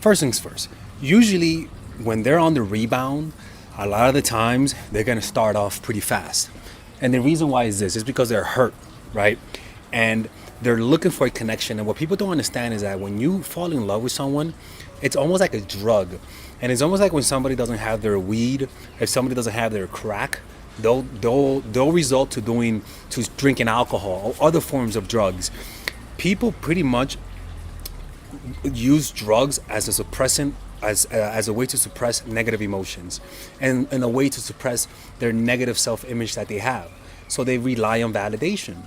First things first. Usually, when they're on the rebound, a lot of the times they're gonna start off pretty fast. And the reason why is this is because they're hurt, right? And they're looking for a connection. And what people don't understand is that when you fall in love with someone, it's almost like a drug. And it's almost like when somebody doesn't have their weed, if somebody doesn't have their crack, they'll result to drinking alcohol or other forms of drugs. People pretty much use drugs as a suppressant, as a way to suppress negative emotions, and a way to suppress their negative self-image that they have. So they rely on validation.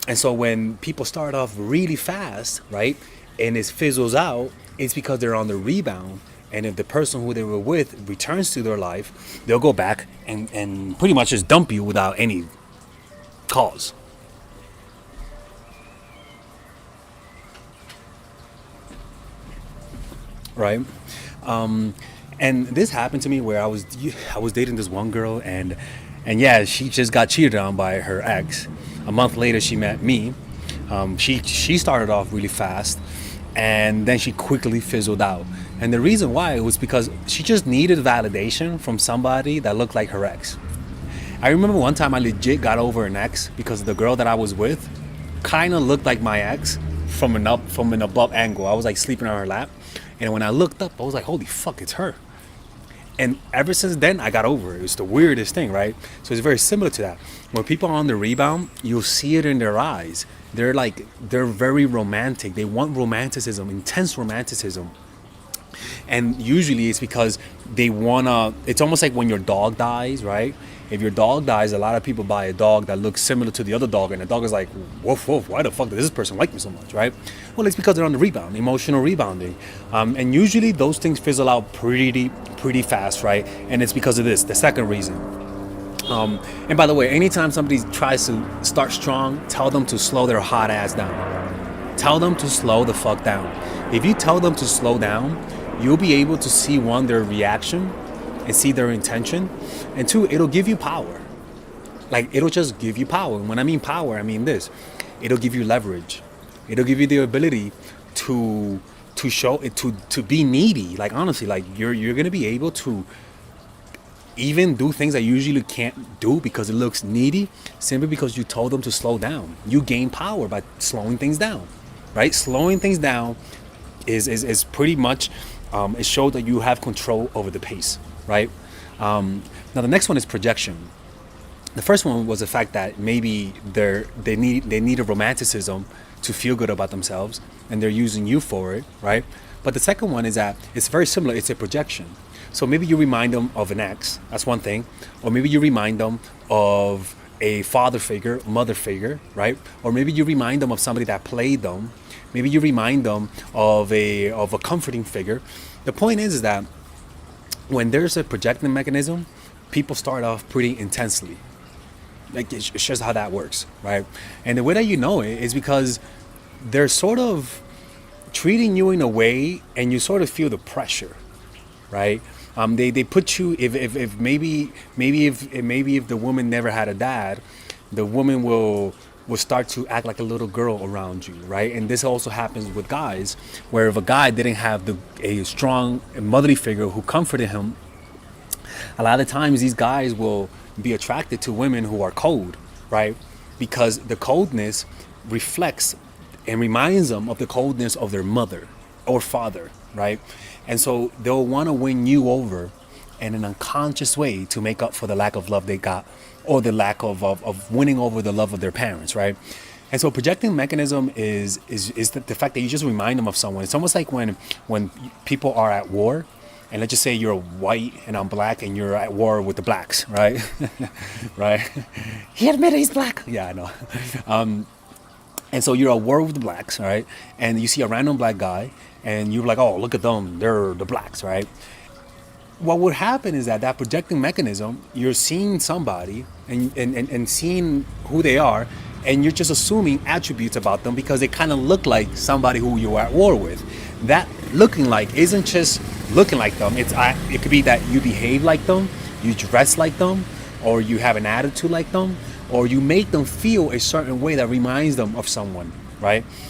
And so when people start off really fast, right, and it fizzles out, it's because they're on the rebound. And if the person who they were with returns to their life, they'll go back and pretty much just dump you without any cause. Right? And this happened to me where I was dating this one girl, and yeah, she just got cheated on by her ex. A month later, she met me. She started off really fast, and then she quickly fizzled out. And the reason why was because she just needed validation from somebody that looked like her ex. I remember one time I legit got over an ex because the girl that I was with kind of looked like my ex from an above angle. I was like sleeping on her lap, and when I looked up, I was like, "Holy fuck, it's her!" And ever since then, I got over it. It was the weirdest thing, right? So it's very similar to that. When people are on the rebound, you'll see it in their eyes. They're very romantic. They want romanticism, intense romanticism. And usually it's because it's almost like when your dog dies, right? If your dog dies, a lot of people buy a dog that looks similar to the other dog, and the dog is like, woof, woof, why the fuck does this person like me so much, right? Well, it's because they're on the rebound, emotional rebounding. And usually those things fizzle out pretty fast, right? And it's because of this, the second reason. And by the way, anytime somebody tries to start strong, tell them to slow their hot ass down. Tell them to slow the fuck down. If you tell them to slow down, you'll be able to see, one, their reaction and see their intention, and two, it'll give you power. Like, it'll just give you power. And when I mean power, I mean this. It'll give you leverage. It'll give you the ability to show it, to be needy. Like, honestly, like you're gonna be able to even do things that you usually can't do because it looks needy, simply because you told them to slow down. You gain power by slowing things down, right? Slowing things down is pretty much it shows that you have control over the pace, right? Now the next one is projection. The first one was the fact that maybe they need a romanticism to feel good about themselves, and they're using you for it, right? But the second one is that it's very similar. It's a projection. So maybe you remind them of an ex. That's one thing. Or maybe you remind them of a father figure, mother figure, right? Or maybe you remind them of somebody that played them. Maybe you remind them of a comforting figure. The point is that when there's a projecting mechanism, people start off pretty intensely. Like, it's just how that works, right? And the way that you know it is because they're sort of treating you in a way, and you sort of feel the pressure, right? They put you, if maybe if the woman never had a dad, the woman will start to act like a little girl around you, right? And this also happens with guys, where if a guy didn't have a strong motherly figure who comforted him, a lot of times these guys will be attracted to women who are cold, right? Because the coldness reflects and reminds them of the coldness of their mother or father, right? And so they'll want to win you over in an unconscious way to make up for the lack of love they got, or the lack of winning over the love of their parents, right? And so projecting mechanism is the fact that you just remind them of someone. It's almost like when people are at war, and let's just say you're white and I'm black, and you're at war with the blacks, right? Right? He admitted he's black. Yeah, I know. And so you're at war with the blacks, right? And you see a random black guy, and you're like, oh, look at them, they're the blacks, right? What would happen is that projecting mechanism, you're seeing somebody and seeing who they are, and you're just assuming attributes about them because they kind of look like somebody who you're at war with. That looking like isn't just looking like them. It could be that you behave like them, you dress like them, or you have an attitude like them, or you make them feel a certain way that reminds them of someone, right?